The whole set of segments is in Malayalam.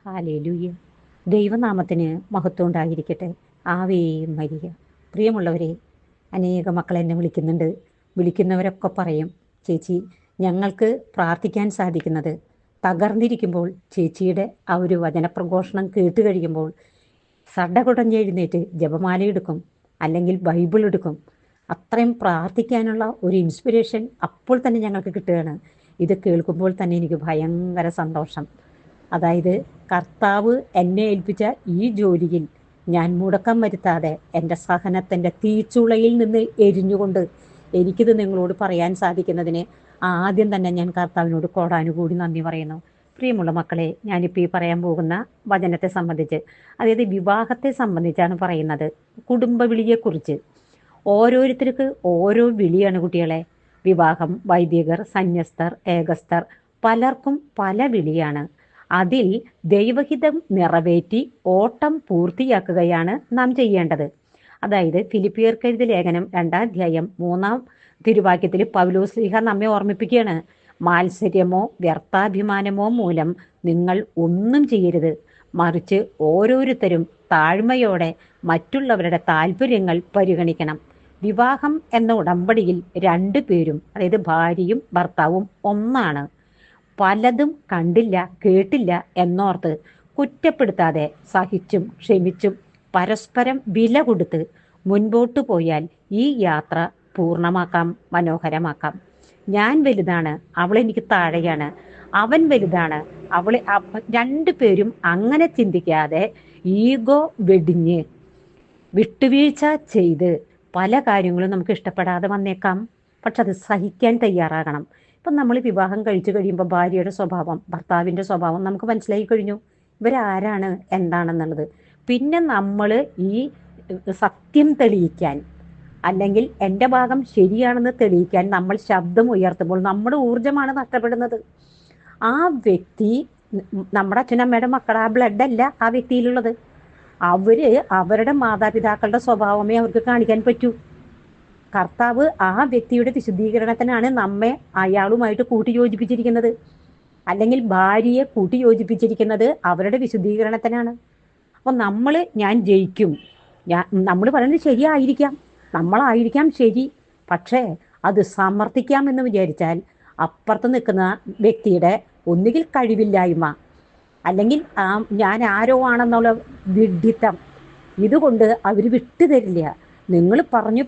ഹല്ലേലൂയ. ദൈവനാമത്തിന് മഹത്വം ഉണ്ടായിരിക്കട്ടെ. Ave Maria. പ്രിയമുള്ളവരെ, അനേക മക്കൾ എന്നെ വിളിക്കുന്നുണ്ട്. വിളിക്കുന്നവരൊക്കെ പറയും, ചേച്ചി ഞങ്ങൾക്ക് പ്രാർത്ഥിക്കാൻ സാധിക്കുന്നത് തകർന്നിരിക്കുമ്പോൾ ചേച്ചിയുടെ ആ ഒരു വചനപ്രഘോഷണം കേട്ട് കഴിയുമ്പോൾ സടകുടഞ്ഞെഴുന്നേറ്റ് ജപമാല എടുക്കും, അല്ലെങ്കിൽ ബൈബിൾ എടുക്കും. അത്രയും പ്രാർത്ഥിക്കാനുള്ള ഒരു ഇൻസ്പിരേഷൻ അപ്പോൾ തന്നെ ഞങ്ങൾക്ക് കിട്ടുകയാണ്. ഇത് കേൾക്കുമ്പോൾ തന്നെ എനിക്ക് ഭയങ്കര സന്തോഷം. അതായത് കർത്താവ് എന്നെ ഏൽപ്പിച്ച ഈ ജോലിയിൽ ഞാൻ മുടക്കം വരുത്താതെ എൻ്റെ സഹനത്തിൻ്റെ തീച്ചുളയിൽ നിന്ന് എരിഞ്ഞുകൊണ്ട് എനിക്കിത് നിങ്ങളോട് പറയാൻ സാധിക്കുന്നതിന് ആദ്യം തന്നെ ഞാൻ കർത്താവിനോട് കോടാനുകൂടി നന്ദി പറയുന്നു. പ്രിയമുള്ള മക്കളെ, ഞാനിപ്പോൾ ഈ പറയാൻ പോകുന്ന വചനത്തെ സംബന്ധിച്ച്, അതായത് വിവാഹത്തെ സംബന്ധിച്ചാണ് പറയുന്നത്. കുടുംബ വിളിയെക്കുറിച്ച്. ഓരോരുത്തർക്ക് ഓരോ വിളിയാണ് കുട്ടികളെ. വിവാഹം, വൈദികർ, സന്യസ്തർ, ഏകസ്ഥർ, പലർക്കും പല വിളിയാണ്. അതിൽ ദൈവഹിതം നിറവേറ്റി ഓട്ടം പൂർത്തിയാക്കുകയാണ് നാം ചെയ്യേണ്ടത്. അതായത് ഫിലിപ്പിയർക്കെഴുതിയ ലേഖനം 2-ാം അധ്യായം 3-ാം തിരുവാക്യത്തിൽ പൗലോസ് ശ്ലീഹ നമ്മെ ഓർമ്മിപ്പിക്കുകയാണ്. മാത്സര്യമോ വ്യർത്ഥാഭിമാനമോ മൂലം നിങ്ങൾ ഒന്നും ചെയ്യരുത്, മറിച്ച് ഓരോരുത്തരും താഴ്മയോടെ മറ്റുള്ളവരുടെ താല്പര്യങ്ങൾ പരിഗണിക്കണം. വിവാഹം എന്ന ഉടമ്പടിയിൽ 2 പേരും, അതായത് ഭാര്യയും ഭർത്താവും ഒന്നാണ്. പലതും കണ്ടില്ല കേട്ടില്ല എന്നോർത്ത് കുറ്റപ്പെടുത്താതെ സഹിച്ചും ക്ഷമിച്ചും പരസ്പരം വില കൊടുത്ത് മുൻപോട്ട് പോയാൽ ഈ യാത്ര പൂർണ്ണമാക്കാം, മനോഹരമാക്കാം. ഞാൻ വലുതാണ്, അവളെനിക്ക് താഴെയാണ്, അവൻ വലുതാണ്, അവളെ 2 പേരും അങ്ങനെ ചിന്തിക്കാതെ ഈഗോ വെടിഞ്ഞ് വിട്ടുവീഴ്ച ചെയ്ത് പല കാര്യങ്ങളും നമുക്ക് ഇഷ്ടപ്പെടാതെ വന്നേക്കാം. പക്ഷെ അത് സഹിക്കാൻ തയ്യാറാകണം. ഇപ്പം നമ്മൾ വിവാഹം കഴിച്ചു കഴിയുമ്പോൾ ഭാര്യയുടെ സ്വഭാവം, ഭർത്താവിൻ്റെ സ്വഭാവം നമുക്ക് മനസ്സിലായി കഴിഞ്ഞു. ഇവരാരാണ് എന്താണെന്നുള്ളത്. പിന്നെ നമ്മൾ ഈ സത്യം തെളിയിക്കാൻ, അല്ലെങ്കിൽ എൻ്റെ ഭാഗം ശരിയാണെന്ന് തെളിയിക്കാൻ നമ്മൾ ശബ്ദം ഉയർത്തുമ്പോൾ നമ്മുടെ ഊർജ്ജമാണ് നഷ്ടപ്പെടുന്നത്. ആ വ്യക്തി നമ്മുടെ അച്ഛനമ്മയുടെ മക്കളുടെ ആ ബ്ലഡല്ല ആ വ്യക്തിയിലുള്ളത്. അവരുടെ മാതാപിതാക്കളുടെ സ്വഭാവമേ അവർക്ക് കാണിക്കാൻ പറ്റൂ. കർത്താവ് ആ വ്യക്തിയുടെ വിശുദ്ധീകരണത്തിനാണ് നമ്മെ അയാളുമായിട്ട് കൂട്ടിയോജിപ്പിച്ചിരിക്കുന്നത്. അല്ലെങ്കിൽ ഭാര്യയെ കൂട്ടിയോജിപ്പിച്ചിരിക്കുന്നത് അവരുടെ വിശുദ്ധീകരണത്തിനാണ്. അപ്പോൾ ഞാൻ ജയിക്കും, നമ്മൾ പറയുന്നത് ശരിയായിരിക്കാം, നമ്മളായിരിക്കാം ശരി. പക്ഷേ അത് സമർത്ഥിക്കാമെന്ന് വിചാരിച്ചാൽ അപ്പുറത്ത് നിൽക്കുന്ന വ്യക്തിയുടെ ഒന്നുകിൽ കഴിവില്ലായ്മ, അല്ലെങ്കിൽ ഞാൻ ആരോ ആണെന്നുള്ള വിഡ്ഢിത്തം, ഇതുകൊണ്ട് അവർ വിട്ടുതരില്ല. നിങ്ങൾ പറഞ്ഞു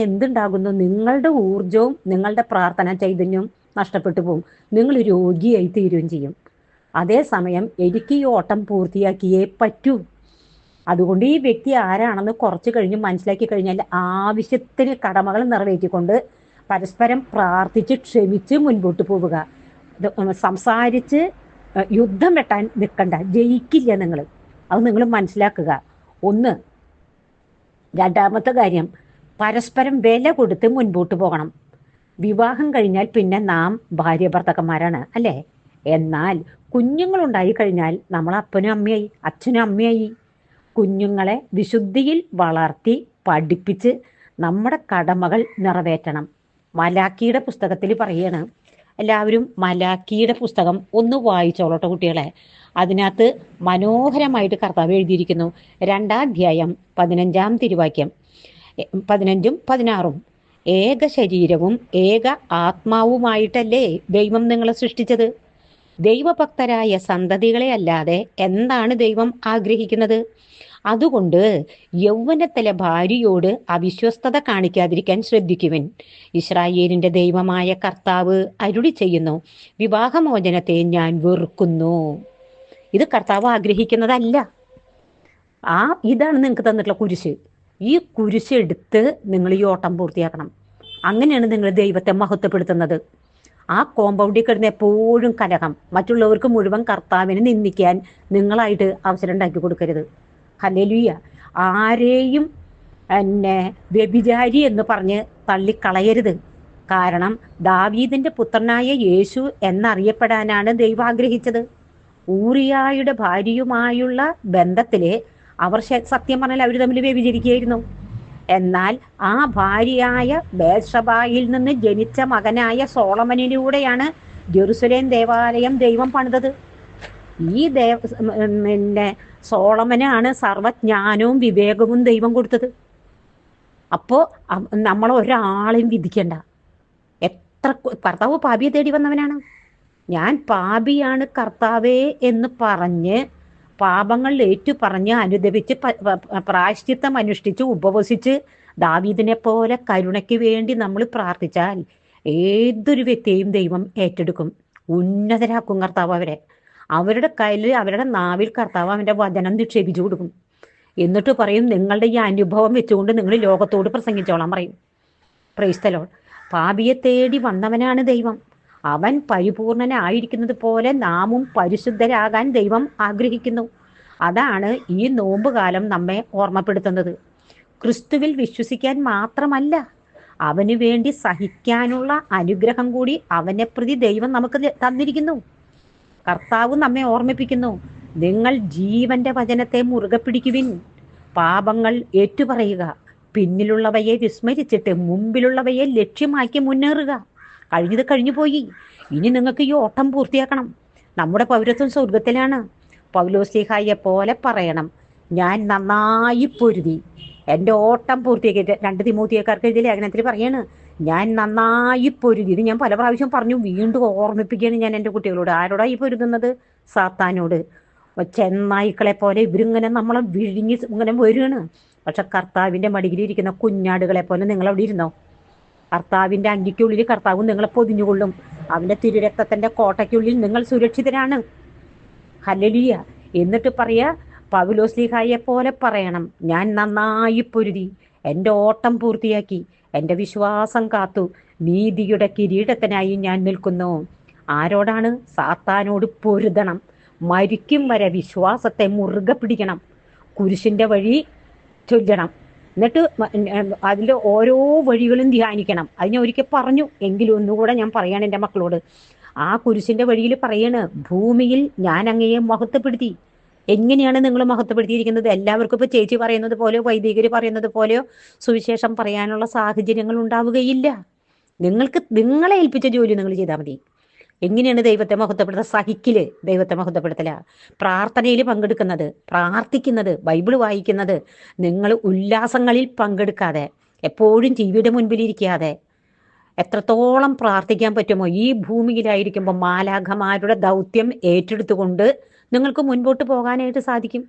എന്തുണ്ടാകുന്നു? നിങ്ങളുടെ ഊർജവും നിങ്ങളുടെ പ്രാർത്ഥന ചൈതന്യവും നഷ്ടപ്പെട്ടു പോകും. നിങ്ങൾ രോഗിയായി തീരുകയും ചെയ്യും. അതേസമയം എനിക്ക് ഈ ഓട്ടം പൂർത്തിയാക്കിയേ പറ്റൂ. അതുകൊണ്ട് ഈ വ്യക്തി ആരാണെന്ന് കുറച്ച് കഴിഞ്ഞ് മനസ്സിലാക്കി കഴിഞ്ഞാൽ ആവശ്യത്തിന് കടമകൾ നിറവേറ്റിക്കൊണ്ട് പരസ്പരം പ്രാർത്ഥിച്ച് ക്ഷമിച്ച് മുൻപോട്ട് പോവുക. സംസാരിച്ച് യുദ്ധം വെട്ടാൻ നിൽക്കണ്ട, ജയിക്കില്ല നിങ്ങൾ. അത് നിങ്ങൾ മനസ്സിലാക്കുക. 1. 2ാമത്തെ കാര്യം, പരസ്പരം വില കൊടുത്ത് മുൻപോട്ട് പോകണം. വിവാഹം കഴിഞ്ഞാൽ പിന്നെ നാം ഭാര്യ ഭർത്താക്കന്മാരാണ്, അല്ലേ? എന്നാൽ കുഞ്ഞുങ്ങളുണ്ടായി കഴിഞ്ഞാൽ നമ്മൾ അപ്പനും അമ്മയായി, അച്ഛനും അമ്മയായി. കുഞ്ഞുങ്ങളെ വിശുദ്ധിയിൽ വളർത്തി പഠിപ്പിച്ച് നമ്മുടെ കടമകൾ നിറവേറ്റണം. മലാക്കിയുടെ പുസ്തകത്തിൽ പറയാണ്, എല്ലാവരും മലാക്കിയുടെ പുസ്തകം ഒന്ന് വായിച്ചോളട്ടെ കുട്ടികളെ. അതിനകത്ത് മനോഹരമായിട്ട് കർത്താവ് എഴുതിയിരിക്കുന്നു. 2-ാം അധ്യായം 15-ാം തിരുവാക്യം 15ഉം 16ഉം. ഏക ശരീരവും ഏക ആത്മാവുമായിട്ടല്ലേ ദൈവം നിങ്ങളെ സൃഷ്ടിച്ചത്? ദൈവഭക്തരായ സന്തതികളെ അല്ലാതെ എന്താണ് ദൈവം ആഗ്രഹിക്കുന്നത്? അതുകൊണ്ട് യൗവനത്തിലെ ഭാര്യയോട് അവിശ്വസ്തത കാണിക്കാതിരിക്കാൻ ശ്രദ്ധിക്കുവിൻ. ഇസ്രായേലിന്റെ ദൈവമായ കർത്താവ് അരുളി ചെയ്യുന്നു, വിവാഹമോചനത്തെ ഞാൻ വെറുക്കുന്നു. ഇത് കർത്താവ് ആഗ്രഹിക്കുന്നതല്ല. ഇതാണ് നിങ്ങൾക്ക് തന്നിട്ടുള്ള കുരിശ്. ഈ കുരിശ് എടുത്ത് നിങ്ങൾ ഈ ഓട്ടം പൂർത്തിയാക്കണം. അങ്ങനെയാണ് നിങ്ങൾ ദൈവത്തെ മഹത്വപ്പെടുത്തുന്നത്. ആ കോമ്പൗണ്ടിൽ കിടന്ന് എപ്പോഴും കലഹം, മറ്റുള്ളവർക്ക് മുഴുവൻ കർത്താവിനെ നിന്ദിക്കാൻ നിങ്ങളായിട്ട് അവസരം ഉണ്ടാക്കി കൊടുക്കരുത്. ഹല്ലേലൂയ. ആരെയും വ്യഭിചാരി എന്ന് പറഞ്ഞ് തള്ളിക്കളയരുത്. കാരണം ദാവീദിന്റെ പുത്രനായ യേശു എന്നറിയപ്പെടാനാണ് ദൈവം ആഗ്രഹിച്ചത്. ഊറിയായുടെ ഭാര്യയുമായുള്ള ബന്ധത്തില് അവർ സത്യം പറഞ്ഞാൽ അവർ തമ്മിൽ വ്യഭിചരിക്കുകയായിരുന്നു. എന്നാൽ ആ ഭാര്യയായ ബേത്ശബായിൽ നിന്ന് ജനിച്ച മകനായ സോളമനിലൂടെയാണ് ജെറുസലേം ദേവാലയം ദൈവം പണിതത്. ഈ പിന്നെ സോളമനാണ് സർവജ്ഞാനവും വിവേകവും ദൈവം കൊടുത്തത്. അപ്പോ നമ്മൾ ഒരാളെയും വിധിക്കണ്ട. എത്ര കർത്താവ് പാപിയെ തേടി വന്നവനാണ്. ഞാൻ പാപിയാണ് കർത്താവേ എന്ന് പറഞ്ഞ് പാപങ്ങൾ ഏറ്റുപറഞ്ഞ് അനുദപിച്ച് പ്രായശ്ചിത്തം അനുഷ്ഠിച്ച് ഉപവസിച്ച് ദാവീദിനെ പോലെ കരുണയ്ക്ക് വേണ്ടി നമ്മൾ പ്രാർത്ഥിച്ചാൽ ഏതൊരു വ്യക്തിയെയും ദൈവം ഏറ്റെടുക്കും, ഉന്നതരാക്കും കർത്താവ് അവരെ. അവരുടെ കയ്യിൽ, അവരുടെ നാവിൽ കർത്താവ് അവൻ്റെ വചനം നിക്ഷേപിച്ചു കൊടുക്കും. എന്നിട്ട് പറയും, നിങ്ങളുടെ ഈ അനുഭവം വെച്ചുകൊണ്ട് നിങ്ങൾ ലോകത്തോട് പ്രസംഗിച്ചോളാൻ പറയും. Praise the lord. പാപിയെ തേടി വന്നവനാണ് ദൈവം. അവൻ പരിപൂർണനായിരിക്കുന്നത് പോലെ നാമും പരിശുദ്ധരാകാൻ ദൈവം ആഗ്രഹിക്കുന്നു. അതാണ് ഈ നോമ്പുകാലം നമ്മെ ഓർമ്മപ്പെടുത്തുന്നത്. ക്രിസ്തുവിൽ വിശ്വസിക്കാൻ മാത്രമല്ല, അവന് വേണ്ടി സഹിക്കാനുള്ള അനുഗ്രഹം കൂടി അവനെ പ്രതി ദൈവം നമുക്ക് തന്നിരിക്കുന്നു. കർത്താവ് നമ്മെ ഓർമ്മിപ്പിക്കുന്നു, നിങ്ങൾ ജീവന്റെ വചനത്തെ മുറുകെ പിടിക്കുവിൻ, പാപങ്ങൾ ഏറ്റുപറയുക, പിന്നിലുള്ളവയെ വിസ്മരിച്ചിട്ട് മുമ്പിലുള്ളവയെ ലക്ഷ്യമാക്കി മുന്നേറുക. കഴിഞ്ഞത് കഴിഞ്ഞു പോയി, ഇനി നിങ്ങൾക്ക് ഈ ഓട്ടം പൂർത്തിയാക്കണം. നമ്മുടെ പൗരത്വം സ്വർഗത്തിലാണ്. പൗലോസ്ലീഹായെ പോലെ പറയണം, ഞാൻ നന്നായി പൊരുതി എൻ്റെ ഓട്ടം പൂർത്തിയാക്കി. 2 തിമോത്തിയക്കാർക്ക് എഴുതിയ ലേഖനത്തിൽ പറയാണ്, ഞാൻ നന്നായി പൊരുതി. ഇത് ഞാൻ പല പ്രാവശ്യം പറഞ്ഞു, വീണ്ടും ഓർമ്മിപ്പിക്കുകയാണ് ഞാൻ എൻ്റെ കുട്ടികളോട്. ആരോടാ ഈ പൊരുതുന്നത്? സാത്താനോട്. ചെന്നായ്ക്കളെ പോലെ ഇവരിങ്ങനെ നമ്മളെ വിഴുങ്ങി ഇങ്ങനെ വരികയാണ്. പക്ഷെ കർത്താവിൻ്റെ മടിയിലിരിക്കുന്ന കുഞ്ഞാടുകളെ പോലെ നിങ്ങളവിടെ ഇരുന്നോ? കർത്താവിൻ്റെ അങ്കിക്കുള്ളിൽ കർത്താവ് നിങ്ങളെ പൊതിഞ്ഞുകൊള്ളും. അവൻ്റെ തിരുരക്തത്തിൻ്റെ കോട്ടയ്ക്കുള്ളിൽ നിങ്ങൾ സുരക്ഷിതരാണ്. ഹല്ലേലൂയ. എന്നിട്ട് പറയാ, പൗലോസ്ലീഹായെ പോലെ പറയണം, ഞാൻ നന്നായി പൊരുതി എൻ്റെ ഓട്ടം പൂർത്തിയാക്കി, എൻ്റെ വിശ്വാസം കാത്തു, നീതിയുടെ കിരീടത്തിനായി ഞാൻ നിൽക്കുന്നു. ആരോടാണ്? സാത്താനോട് പൊരുതണം. മരിക്കും വരെ വിശ്വാസത്തെ മുറുകെ പിടിക്കണം. കുരിശിൻ്റെ വഴി ചൊല്ലണം. എന്നിട്ട് അതിൽ ഓരോ വഴികളും ധ്യാനിക്കണം. അത് ഞാൻ ഒരിക്കൽ പറഞ്ഞു, എങ്കിലും ഒന്നുകൂടെ ഞാൻ പറയാണ് എൻ്റെ മക്കളോട്. ആ കുരിശിൻ്റെ വഴിയിൽ പറയാണ്, ഭൂമിയിൽ ഞാൻ അങ്ങയെ മഹത്വപ്പെടുത്തി. എങ്ങനെയാണ് നിങ്ങൾ മഹത്വപ്പെടുത്തിയിരിക്കുന്നത്? എല്ലാവർക്കും ഇപ്പോൾ ചേച്ചി പറയുന്നത് പോലെയോ വൈദികർ പറയുന്നത് പോലെയോ സുവിശേഷം പറയാനുള്ള സാഹചര്യങ്ങൾ ഉണ്ടാവുകയില്ല. നിങ്ങളെ ഏൽപ്പിച്ച ജോലി നിങ്ങൾ ചെയ്താൽ മതി. എങ്ങനെയാണ് ദൈവത്തെ മഹത്വപ്പെടുത്തുക? സഹിക്കില് ദൈവത്തെ മഹത്വപ്പെടുത്തല, പ്രാർത്ഥനയിൽ പങ്കെടുക്കുന്നത്, പ്രാർത്ഥിക്കുന്നത്, ബൈബിൾ വായിക്കുന്നത്, നിങ്ങൾ ഉല്ലാസങ്ങളിൽ പങ്കെടുക്കാതെ, എപ്പോഴും ടിവിയുടെ മുൻപിലിരിക്കാതെ എത്രത്തോളം പ്രാർത്ഥിക്കാൻ പറ്റുമോ ഈ ഭൂമിയിലായിരിക്കുമ്പോൾ മാലാഖമാരുടെ ദൗത്യം ഏറ്റെടുത്തുകൊണ്ട് നിങ്ങൾക്ക് മുൻപോട്ട് പോകാനായിട്ട് സാധിക്കും.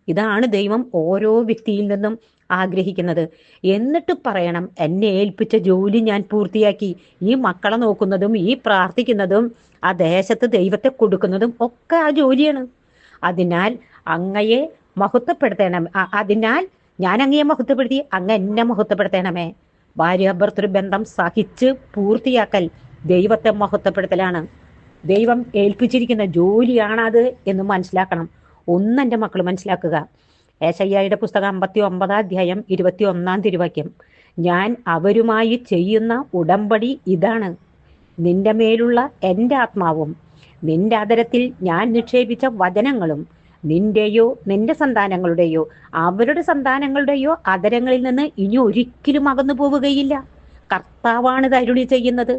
ഇതാണ് ദൈവം ഓരോ വ്യക്തിയിൽ നിന്നും ആഗ്രഹിക്കുന്നത്. എന്നിട്ട് പറയണം, എന്നെ ഏൽപ്പിച്ച ജോലി ഞാൻ പൂർത്തിയാക്കി. ഈ മക്കളെ നോക്കുന്നതും ഈ പ്രാർത്ഥിക്കുന്നതും ആ ദേശത്ത് ദൈവത്തെ കൊടുക്കുന്നതും ഒക്കെ ആ ജോലിയാണ്. അതിനാൽ അങ്ങയെ മഹത്വപ്പെടുത്തണം. അതിനാൽ ഞാൻ അങ്ങയെ മഹത്വപ്പെടുത്തി, അങ്ങ് എന്നെ മഹത്വപ്പെടുത്തണമേ. ഭാര്യാഭർത്തൃ ബന്ധം സഹിച്ച് പൂർത്തിയാക്കൽ ദൈവത്തെ മഹത്വപ്പെടുത്തലാണ്. ദൈവം ഏൽപ്പിച്ചിരിക്കുന്ന ജോലിയാണത് എന്ന് മനസ്സിലാക്കണം. ഒന്നെൻ്റെ മക്കൾ മനസ്സിലാക്കുക. ഏശയ്യായുടെ പുസ്തകം 59 അധ്യായം 21 തിരുവാക്യം, ഞാൻ അവരുമായി ചെയ്യുന്ന ഉടമ്പടി ഇതാണ്, നിന്റെ മേലുള്ള എൻ്റെ ആത്മാവും നിന്റെ അധരത്തിൽ ഞാൻ നിക്ഷേപിച്ച വചനങ്ങളും നിന്റെയോ നിന്റെ സന്താനങ്ങളുടെയോ അവരുടെ സന്താനങ്ങളുടെയോ അധരങ്ങളിൽ നിന്ന് ഇനി ഒരിക്കലും അകന്നു പോവുകയില്ല. കർത്താവാണ് ഇത് അരുളി ചെയ്യുന്നത്.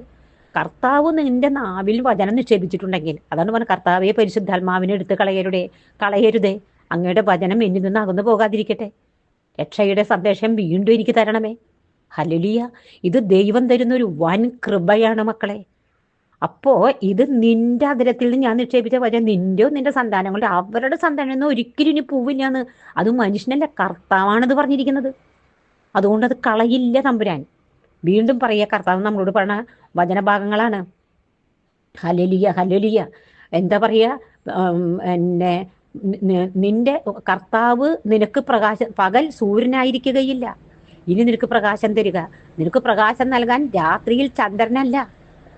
കർത്താവ് നിന്റെ നാവിൽ വചനം നിക്ഷേപിച്ചിട്ടുണ്ടെങ്കിൽ, അതാണ് പറഞ്ഞ, കർത്താവെ പരിശുദ്ധാത്മാവിനെ എടുത്ത് കളയരുതേ. അങ്ങയുടെ വചനം എന്നിൽ നിന്ന് അകന്നു പോകാതിരിക്കട്ടെ. രക്ഷയുടെ സന്ദേശം വീണ്ടും എനിക്ക് തരണമേ. ഹല്ലേലൂയ. ഇത് ദൈവം തരുന്നൊരു വൻ കൃപയാണ് മക്കളെ. അപ്പോ ഇത് നിന്റെ അധരത്തിൽ നിന്ന് ഞാൻ നിക്ഷേപിച്ച വചനം നിന്റെയോ നിന്റെ സന്താനങ്ങളുടെ അവരുടെ സന്താനം ഒരിക്കലും ഇനി പോവില്ലാന്ന്. അത് മനുഷ്യനല്ല, കർത്താവാണിത് പറഞ്ഞിരിക്കുന്നത്. അതുകൊണ്ട് അത് കളയില്ല തമ്പുരാൻ. വീണ്ടും പറയുക, കർത്താവ് നമ്മളോട് പറഞ്ഞ വചനഭാഗങ്ങളാണ്. Hallelujah, hallelujah. എന്താ പറയുക, നിന്റെ കർത്താവ് നിനക്ക് പകൽ സൂര്യനായിരിക്കുകയില്ല, ഇനി നിനക്ക് പ്രകാശം തരിക. നിനക്ക് പ്രകാശം നൽകാൻ രാത്രിയിൽ ചന്ദ്രനല്ല,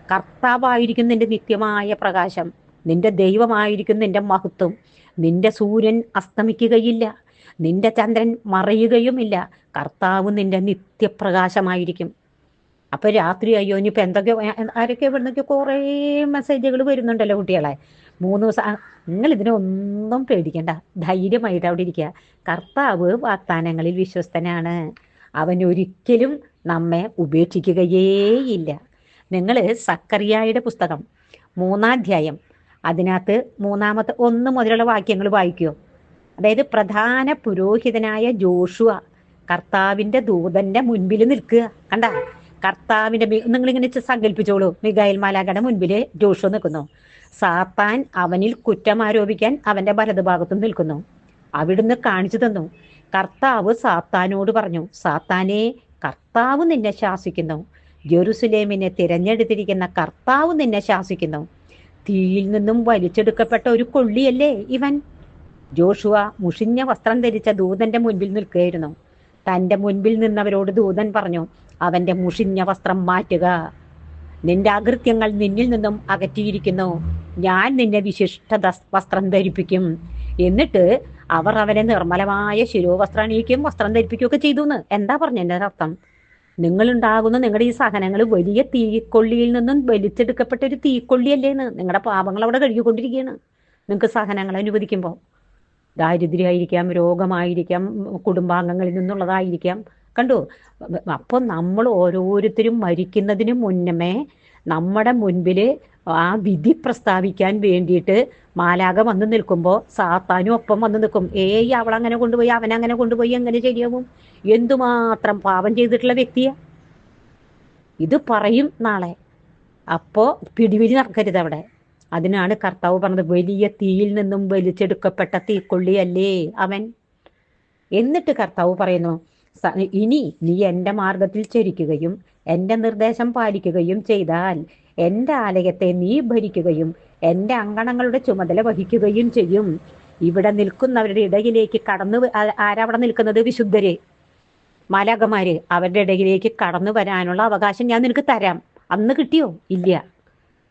കർത്താവായിരിക്കും നിന്റെ നിത്യമായ പ്രകാശം. നിന്റെ ദൈവമായിരിക്കും നിന്റെ മഹത്വം. നിന്റെ സൂര്യൻ അസ്തമിക്കുകയില്ല, നിന്റെ ചന്ദ്രൻ മറയുകയുമില്ല. കർത്താവ് നിന്റെ നിത്യപ്രകാശമായിരിക്കും. അപ്പൊ രാത്രി അയ്യോ ഇനിയിപ്പോൾ എന്തൊക്കെ ആരൊക്കെ ഇവിടുന്നൊക്കെ കുറേ മെസ്സേജുകൾ വരുന്നുണ്ടല്ലോ കുട്ടികളെ. 3 ദിവസം നിങ്ങൾ ഇതിനൊന്നും പേടിക്കണ്ട, ധൈര്യമായിട്ട് അവിടെ ഇരിക്കുക. കർത്താവ് വാഗ്ദാനങ്ങളിൽ വിശ്വസ്തനാണ്. അവൻ ഒരിക്കലും നമ്മെ ഉപേക്ഷിക്കുകയേയില്ല. നിങ്ങൾ സക്കറിയായുടെ പുസ്തകം 3-ാം അധ്യായം അതിനകത്ത് മൂന്നാമത്തെ 1 മുതലുള്ള വാക്യങ്ങൾ വായിക്കുമോ? അതായത് പ്രധാന പുരോഹിതനായ ജോഷുവ കർത്താവിന്റെ ദൂതന്റെ മുൻപിൽ നിൽക്കുക. കണ്ട, കർത്താവിന്റെ നിങ്ങളിങ്ങനെ സങ്കല്പിച്ചോളൂ, മിഖായേൽ മാലാഖയുടെ മുൻപില് ജോഷുവ നിൽക്കുന്നു. സാത്താൻ അവനിൽ കുറ്റം ആരോപിക്കാൻ അവന്റെ വലതുഭാഗത്ത് നിൽക്കുന്നു. അവിടുന്ന് കാണിച്ചു തന്നു. കർത്താവ് സാത്താനോട് പറഞ്ഞു, സാത്താനെ, കർത്താവ് നിന്നെ ശാസിക്കുന്നു. ജെറുസലേമിനെ തിരഞ്ഞെടുത്തിരിക്കുന്ന കർത്താവ് നിന്നെ ശാസിക്കുന്നു. തീയിൽ നിന്നും വലിച്ചെടുക്കപ്പെട്ട ഒരു കൊള്ളിയല്ലേ ഇവൻ. ജോഷുവ മുഷിഞ്ഞ വസ്ത്രം ധരിച്ച ദൂതന്റെ മുൻപിൽ നിൽക്കുകയായിരുന്നു. തന്റെ മുൻപിൽ നിന്നവരോട് ദൂതൻ പറഞ്ഞു, അവന്റെ മുഷിഞ്ഞ വസ്ത്രം മാറ്റുക. നിന്റെ അകൃത്യങ്ങൾ നിന്നിൽ നിന്നും അകറ്റിയിരിക്കുന്നു. ഞാൻ നിന്നെ വിശിഷ്ട വസ്ത്രം ധരിപ്പിക്കും. എന്നിട്ട് അവർ അവനെ നിർമ്മലമായ ശിരോവസ്ത്രം അണിയിക്കും, വസ്ത്രം ധരിപ്പിക്കുകയൊക്കെ ചെയ്തു എന്ന്. എന്താ പറഞ്ഞതിന്റെ അർത്ഥം? നിങ്ങളുണ്ടാകുന്ന നിങ്ങളുടെ ഈ സഹനങ്ങൾ വലിയ തീക്കൊള്ളിയിൽ നിന്നും വലിച്ചെടുക്കപ്പെട്ട ഒരു തീക്കൊള്ളിയല്ലേന്ന്. നിങ്ങളുടെ പാപങ്ങൾ അവിടെ കഴുകിക്കൊണ്ടിരിക്കുകയാണ്. നിങ്ങൾക്ക് സഹനങ്ങൾ അനുവദിക്കുമ്പോൾ ദാരിദ്ര്യമായിരിക്കാം, രോഗമായിരിക്കാം, കുടുംബാംഗങ്ങളിൽ നിന്നുള്ളതായിരിക്കാം. കണ്ടു? അപ്പോൾ നമ്മൾ ഓരോരുത്തരും മരിക്കുന്നതിന് മുന്നമേ നമ്മുടെ മുൻപിൽ ആ വിധി പ്രസ്താവിക്കാൻ വേണ്ടിയിട്ട് മാലാഖ വന്ന് നിൽക്കുമ്പോൾ സാത്താനും ഒപ്പം വന്ന് നിൽക്കും. അവളങ്ങനെ കൊണ്ടുപോയി, അവനങ്ങനെ കൊണ്ടുപോയി, എങ്ങനെ ശരിയാവും? എന്തുമാത്രം പാപം ചെയ്തിട്ടുള്ള വ്യക്തിയാ ഇത് പറയും നാളെ. അപ്പോൾ പിടിപിടി നടക്കരുത് അവിടെ. അതിനാണ് കർത്താവ് പറഞ്ഞത്, വലിയ തീയിൽ നിന്നും വലിച്ചെടുക്കപ്പെട്ട തീക്കൊള്ളിയല്ലേ അവൻ. എന്നിട്ട് കർത്താവ് പറയുന്നു, ഇനി നീ എൻ്റെ മാർഗത്തിൽ ചരിക്കുകയും എൻ്റെ നിർദ്ദേശം പാലിക്കുകയും ചെയ്താൽ എൻ്റെ ആലയത്തെ നീ ഭരിക്കുകയും എൻ്റെ അങ്കണങ്ങളുടെ ചുമതല വഹിക്കുകയും ചെയ്യും. ഇവിടെ നിൽക്കുന്നവരുടെ ഇടയിലേക്ക് ആരവിടെ നിൽക്കുന്നത്? വിശുദ്ധര്, മാലാഖമാര്. അവരുടെ ഇടയിലേക്ക് കടന്നു വരാനുള്ള അവകാശം ഞാൻ നിനക്ക് തരാം. അന്ന് കിട്ടിയോ? ഇല്ല.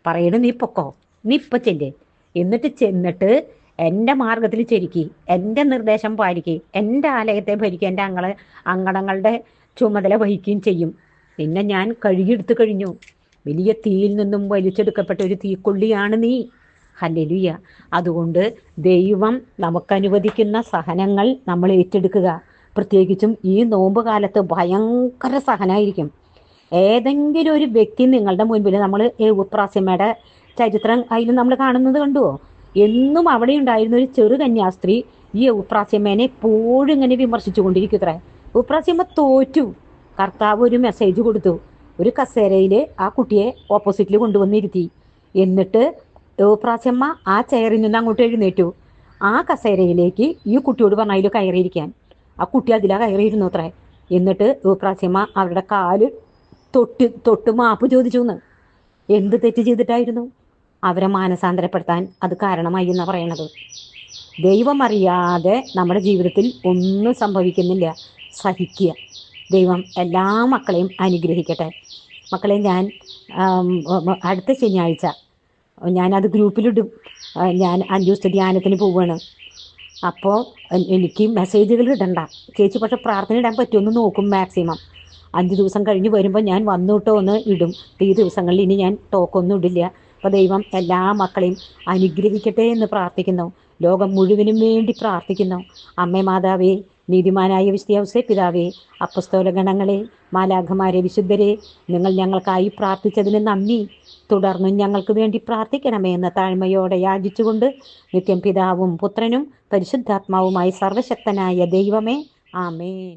പറയണു, നീ പൊക്കോ, നീ ഇപ്പൊ ചെല്ല്. എന്നിട്ട് ചെന്നിട്ട് എൻ്റെ മാർഗത്തിൽ ചരിക്കി, എൻ്റെ നിർദ്ദേശം പാലിക്ക്, എൻ്റെ ആലയത്തെ ഭരിക്കുക, എൻ്റെ അങ്കണങ്ങളുടെ ചുമതല വഹിക്കുകയും ചെയ്യും. പിന്നെ ഞാൻ കഴുകിയെടുത്തു കഴിഞ്ഞു. വലിയ തീയിൽ നിന്നും വലിച്ചെടുക്കപ്പെട്ട ഒരു തീക്കൊള്ളിയാണ് നീ. ഹല്ലേലൂയ. അതുകൊണ്ട് ദൈവം നമുക്കനുവദിക്കുന്ന സഹനങ്ങൾ നമ്മൾ ഏറ്റെടുക്കുക. പ്രത്യേകിച്ചും ഈ നോമ്പ് കാലത്ത് ഭയങ്കര സഹനമായിരിക്കും. ഏതെങ്കിലും ഒരു വ്യക്തി നിങ്ങളുടെ മുൻപിൽ, നമ്മൾ എവുപ്രാസ്യമ്മയുടെ ചരിത്രം അതിൽ നമ്മൾ കാണുന്നത് കണ്ടുവോ? എന്നും അവിടെ ഉണ്ടായിരുന്ന ഒരു ചെറു കന്യാസ്ത്രീ ഈ എവുപ്രാസ്യമ്മേനെ എപ്പോഴും ഇങ്ങനെ വിമർശിച്ചു കൊണ്ടിരിക്കുത്രേ. എവുപ്രാസ്യമ്മ തോറ്റു. കർത്താവ് ഒരു മെസ്സേജ് കൊടുത്തു. ഒരു കസേരയില് ആ കുട്ടിയെ ഓപ്പോസിറ്റിൽ കൊണ്ടുവന്നിരുത്തി. എന്നിട്ട് എവുപ്രാസ്യമ്മ ആ ചെയറിൽ നിന്ന് അങ്ങോട്ട് എഴുന്നേറ്റു. ആ കസേരയിലേക്ക് ഈ കുട്ടിയോട് പറഞ്ഞു അതിൽ കയറിയിരിക്കാൻ. ആ കുട്ടി അതിലാ കയറിയിരുന്നു അത്രേ. എന്നിട്ട് എവുപ്രാസ്യമ്മ അവരുടെ കാല് തൊട്ട് മാപ്പ് ചോദിച്ചു എന്ന്. എന്ത് തെറ്റ് ചെയ്തിട്ടായിരുന്നു? അവരെ മാനസാന്തരപ്പെടുത്താൻ അത് കാരണമായി എന്നാണ് പറയണത്. ദൈവം അറിയാതെ നമ്മുടെ ജീവിതത്തിൽ ഒന്നും സംഭവിക്കുന്നില്ല. സഹിക്കുക. ദൈവം എല്ലാ മക്കളെയും അനുഗ്രഹിക്കട്ടെ. മക്കളെ, ഞാൻ അടുത്ത ശനിയാഴ്ച ഞാനത് ഗ്രൂപ്പിലിടും. ഞാൻ 5 ദിവസത്തെ ധ്യാനത്തിന് പോവുകയാണ്. അപ്പോൾ എനിക്ക് മെസ്സേജുകൾ ഇടണ്ട ചേച്ചി, പക്ഷെ പ്രാർത്ഥന ഇടാൻ പറ്റുമെന്ന് നോക്കും മാക്സിമം. 5 ദിവസം കഴിഞ്ഞ് വരുമ്പോൾ ഞാൻ വന്നുട്ടോ എന്ന് ഇടും. ഈ ദിവസങ്ങളിൽ ഇനി ഞാൻ ടോക്കൊന്നും ഇടില്ല. അപ്പോൾ ദൈവം എല്ലാ മക്കളെയും അനുഗ്രഹിക്കട്ടെ എന്ന് പ്രാർത്ഥിക്കുന്നു. ലോകം മുഴുവനും വേണ്ടി പ്രാർത്ഥിക്കുന്നു. അമ്മേ മാതാവേ, നീതിമാനായ വിശുദ്ധ പിതാവേ, അപ്പസ്തോല ഗണങ്ങളെ, മാലാഖമാരെ, വിശുദ്ധരെ, നിങ്ങൾ ഞങ്ങൾക്കായി പ്രാർത്ഥിച്ചതിന് നന്ദി. തുടർന്നും ഞങ്ങൾക്ക് വേണ്ടി പ്രാർത്ഥിക്കണമേ എന്ന് താഴ്മയോടെ യാചിച്ചുകൊണ്ട് നിത്യം പിതാവും പുത്രനും പരിശുദ്ധാത്മാവുമായി സർവശക്തനായ ദൈവമേ, ആമേൻ.